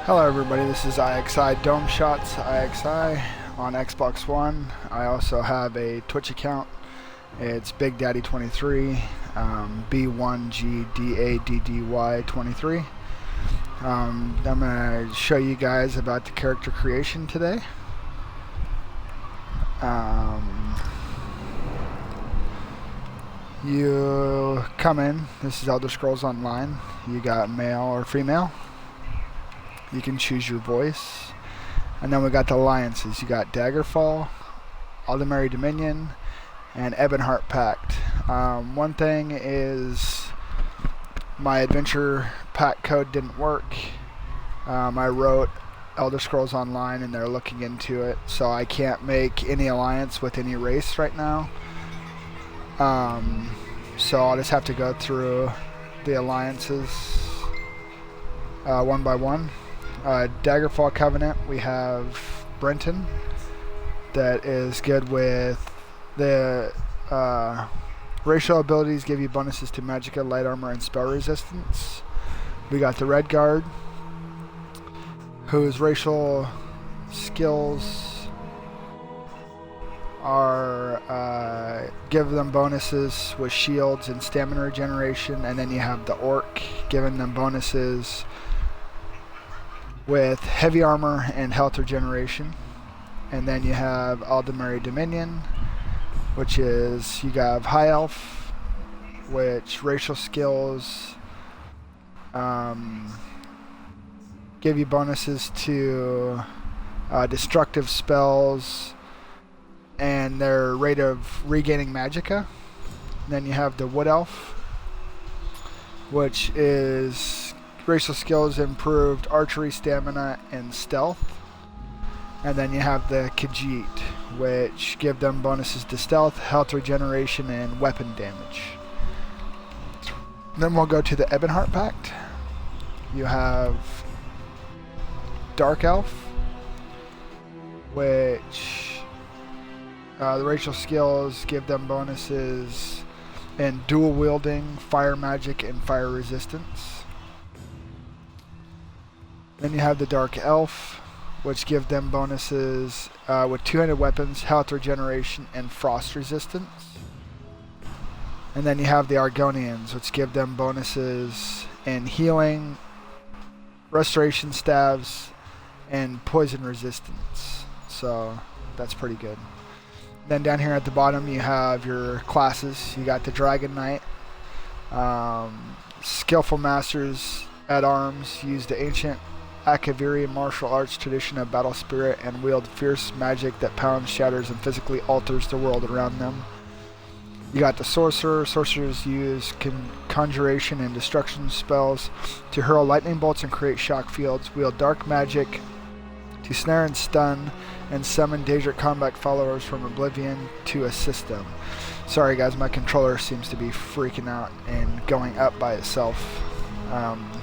Hello everybody, this is IXI Dome Shots, IXI on Xbox One. I also have a Twitch account. It's Big Daddy 23, B1GDADDY 23. I'm going to show you guys about the character creation today. You come in, this is Elder Scrolls Online. You got male or female. You can choose your voice. And then we got the alliances. You got Daggerfall, Aldemary Dominion, and Ebonheart Pact. One thing is my adventure pack code didn't work. I wrote Elder Scrolls Online and they're looking into it, so I can't make any alliance with any race right now. So I'll just have to go through the alliances one by one. Daggerfall Covenant, we have Brenton, that is good with the racial abilities, give you bonuses to magicka, light armor, and spell resistance. We got the Red Guard, whose racial skills are give them bonuses with shields and stamina regeneration, and then you have the Orc, giving them bonuses with heavy armor and health regeneration. And then you have Aldemary Dominion, which is, you have High Elf, which racial skills give you bonuses to destructive spells and their rate of regaining magicka. And then you have the Wood Elf, which is racial skills improved archery, stamina, and stealth. And then you have the Khajiit, which give them bonuses to stealth, health regeneration, and weapon damage. Then we'll go to the Ebonheart Pact. You have Dark Elf, which the racial skills give them bonuses in dual wielding, fire magic, and fire resistance. Then you have the Dark Elf, which give them bonuses with two-handed weapons, health regeneration, and frost resistance. And then you have the Argonians, which give them bonuses in healing, restoration staves, and poison resistance. So that's pretty good. Then down here at the bottom you have your classes. You got the Dragon Knight, skillful masters at arms, use the ancient Akaviri martial arts tradition of battle spirit and wield fierce magic that pounds, shatters, and physically alters the world around them. You got the sorcerer. Sorcerers use conjuration and destruction spells to hurl lightning bolts and create shock fields, wield dark magic to snare and stun, and summon Daedric combat followers from Oblivion to assist them. Sorry guys, my controller seems to be freaking out and going up by itself.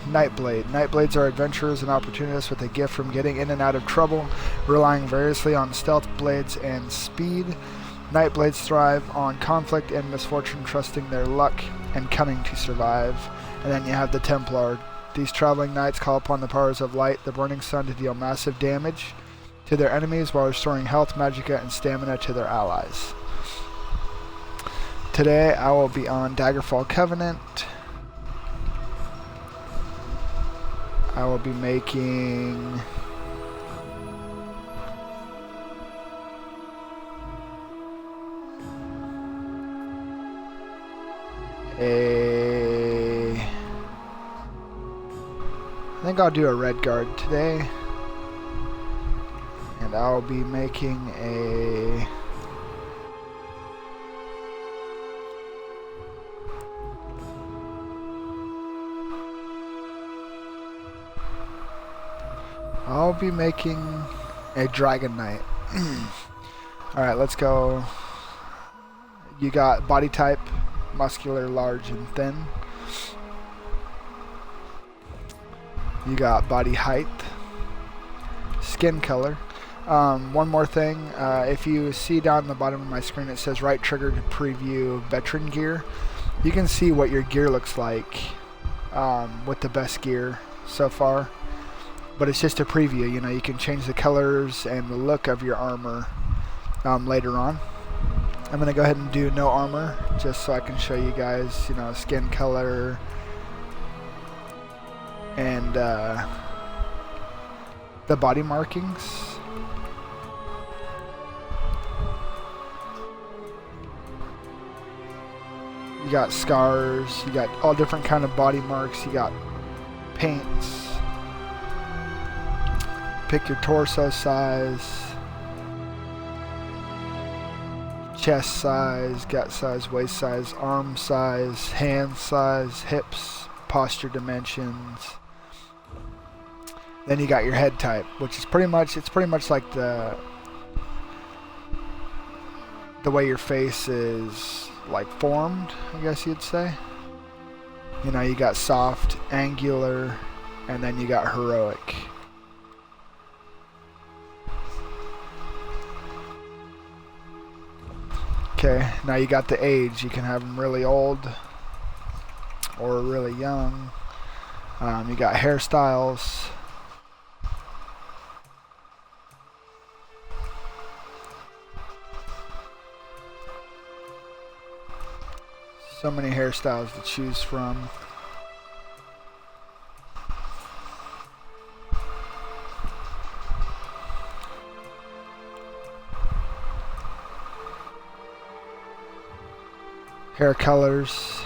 Nightblade. Nightblades are adventurers and opportunists with a gift from getting in and out of trouble, relying variously on stealth blades and speed. Nightblades thrive on conflict and misfortune, trusting their luck and cunning to survive. And then you have the Templar. These traveling knights call upon the powers of light, the burning sun, to deal massive damage to their enemies while restoring health, magicka, and stamina to their allies. Today I will be on Daggerfall Covenant. I will be making I think I'll do a Red Guard today, and I'll be making a Dragon Knight. Alright, let's go. You got body type, muscular, large, and thin. You got body height, skin color. One more thing, if you see down the bottom of my screen it says right trigger to preview veteran gear. You can see what your gear looks like with the best gear so far. but it's just a preview. You know, you can change the colors and the look of your armor later on. I'm going to go ahead and do no armor just so I can show you guys, you know, skin color and the body markings. You got scars, you got all different kind of body marks, you got paints. Pick your torso size, chest size, gut size, waist size, arm size, hand size, hips, posture dimensions. Then you got your head type, which is pretty much like the way your face is like formed, I guess you'd say. You know, you got soft, angular, and then you got heroic. Okay, now you got the age. You can have them really old or really young. You got hairstyles. So many hairstyles to choose from. Hair colors.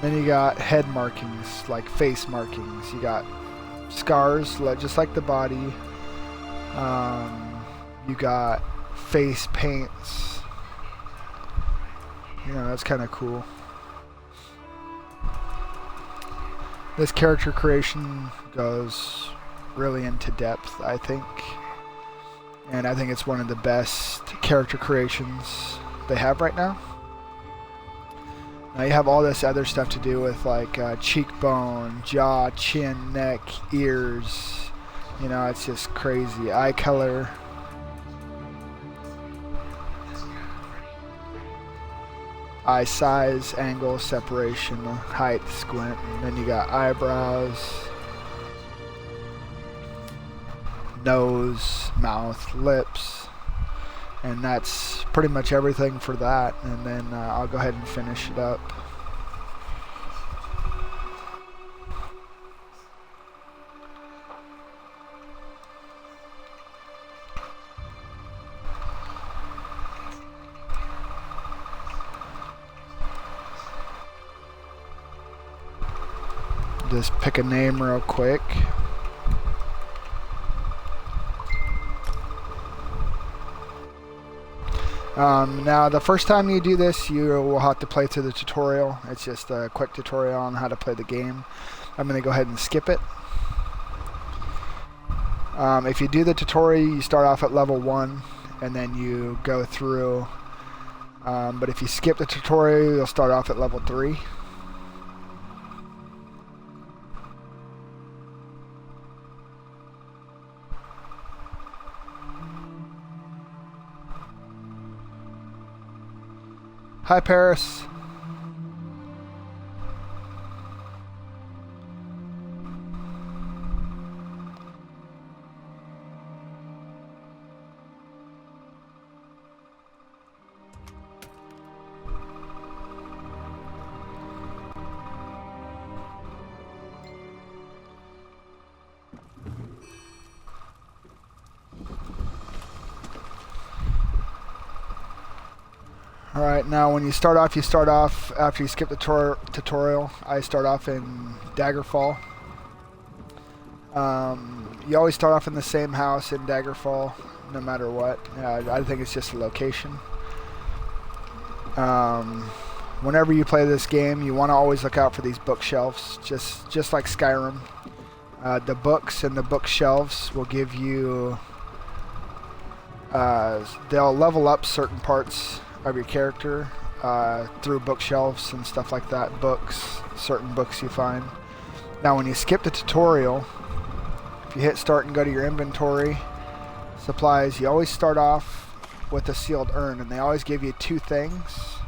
Then you got head markings, like face markings. You got scars, just like the body. You got face paints. You know, that's kind of cool. This character creation goes really into depth, I think. And I think it's one of the best character creations they have right now. Now you have all this other stuff to do with like cheekbone, jaw, chin, neck, ears. You know, it's just crazy. Eye color. Eye size, angle, separation, height, squint. And then you got eyebrows, nose, mouth, lips. And that's pretty much everything for that. And then I'll go ahead and finish it up. Just pick a name real quick. Now the first time you do this, you will have to play through the tutorial. It's just a quick tutorial on how to play the game. I'm going to go ahead and skip it. If you do the tutorial, you start off at level 1 and then you go through. But if you skip the tutorial, you'll start off at level 3. Hi, Paris. Alright, now when you start off after you skip the tutorial. I start off in Daggerfall. You always start off in the same house in Daggerfall, no matter what. I think it's just a location. Whenever you play this game, you want to always look out for these bookshelves, just like Skyrim. The books and the bookshelves will give you... they'll level up certain parts of your character through bookshelves and stuff like that. Certain books you find. Now when you skip the tutorial, if you hit start and go to your inventory, supplies, you always start off with a sealed urn, and they always give you 2 things.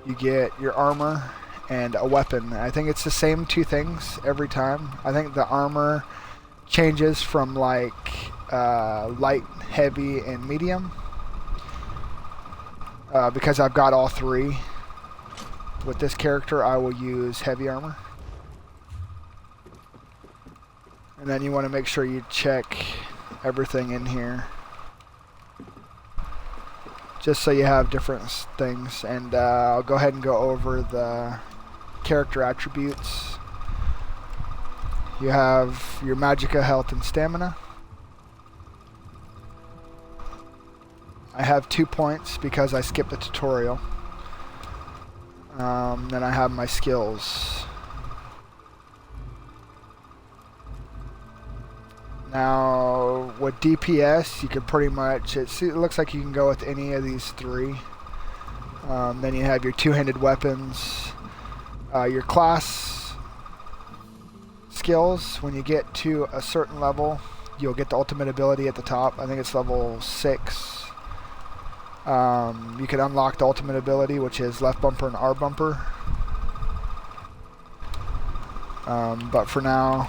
you get your armor and a weapon. I think it's the same two things every time. I think the armor changes from like light, heavy, and medium. Because I've got all three. With this character, I will use heavy armor. And then you want to make sure you check everything in here, just so you have different things. And I'll go ahead and go over the character attributes. You have your magicka, health, and stamina. I have 2 points because I skipped the tutorial. Then I have my skills. Now, with DPS, you can pretty much, it looks like you can go with any of these three. Then you have your two-handed weapons. Your class skills, when you get to a certain level, you'll get the ultimate ability at the top. I think it's level 6. You can unlock the ultimate ability, which is left bumper and R bumper. But for now,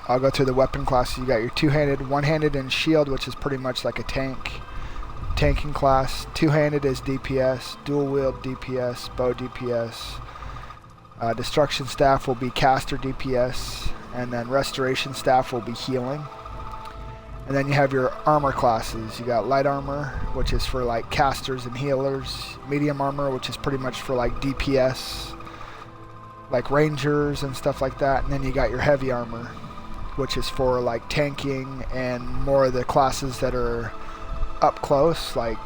I'll go through the weapon classes. You got your two-handed, one-handed, and shield, which is pretty much like a tanking class. Two-handed is DPS, dual-wield DPS, bow DPS. Destruction staff will be caster DPS, and then restoration staff will be healing. And then you have your armor classes. You got light armor, which is for like casters and healers. Medium armor, which is pretty much for like DPS, like rangers and stuff like that. And then you got your heavy armor, which is for like tanking and more of the classes that are up close, like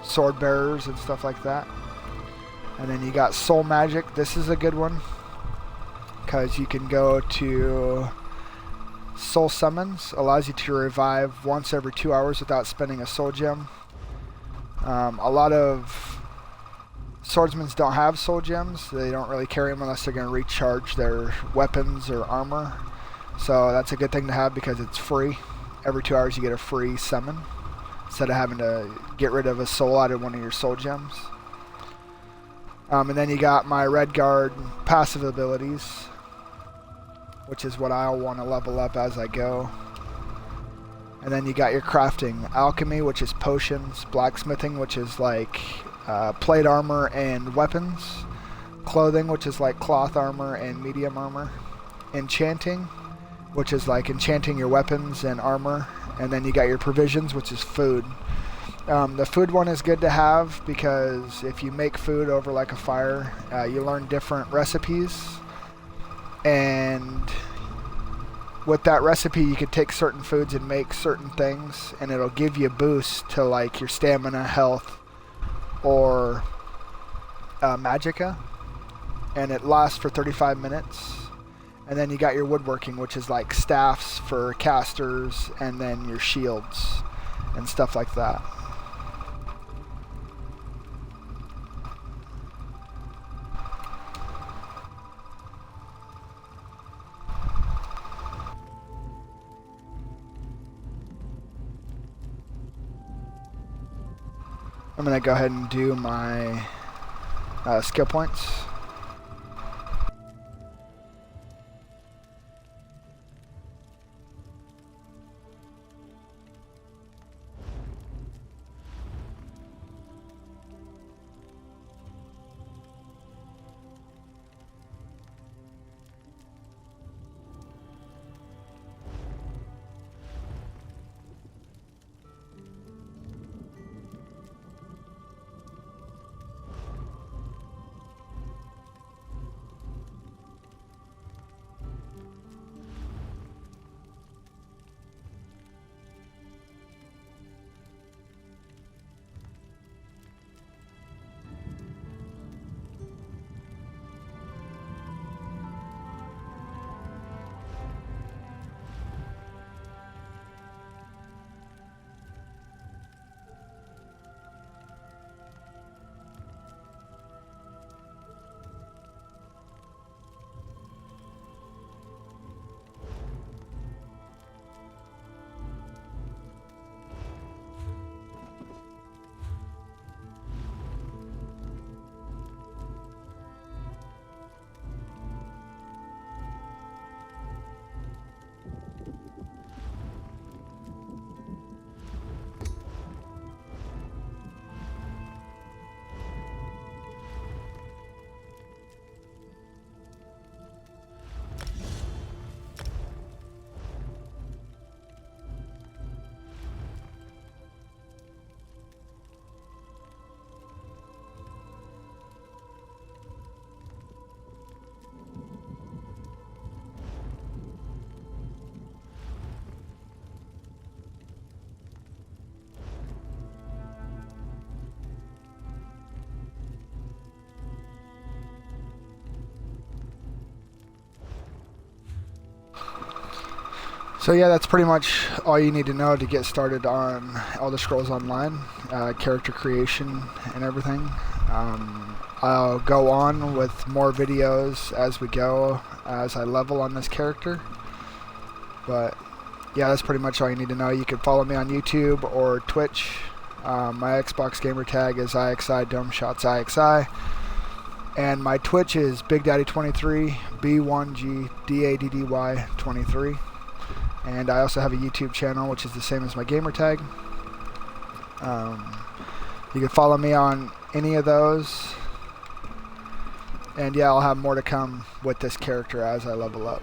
sword bearers and stuff like that. And then you got soul magic. This is a good one because you can go to soul summons. Allows you to revive once every 2 hours without spending a soul gem. A lot of swordsmen don't have soul gems. They don't really carry them unless they're going to recharge their weapons or armor. So that's a good thing to have because it's free. Every 2 hours you get a free summon instead of having to get rid of a soul out of one of your soul gems. And then you got my Red Guard passive abilities, which is what I'll want to level up as I go. And then you got your crafting. Alchemy, which is potions. Blacksmithing, which is like plate armor and weapons. Clothing, which is like cloth armor and medium armor. Enchanting, which is like enchanting your weapons and armor. And then you got your provisions, which is food. The food one is good to have because if you make food over like a fire, you learn different recipes. And with that recipe, you can take certain foods and make certain things, and it'll give you a boost to like your stamina, health, or magicka. And it lasts for 35 minutes. And then you got your woodworking, which is like staffs for casters, and then your shields and stuff like that. I'm going to go ahead and do my skill points. So yeah, that's pretty much all you need to know to get started on Elder Scrolls Online, character creation and everything. I'll go on with more videos as we go, as I level on this character. But yeah, that's pretty much all you need to know. You can follow me on YouTube or Twitch. My Xbox gamer tag is IXI Domeshots IXI. And my Twitch is Big Daddy 23, B1G DADDY 23. And I also have a YouTube channel, which is the same as my gamer tag. You can follow me on any of those. And yeah, I'll have more to come with this character as I level up.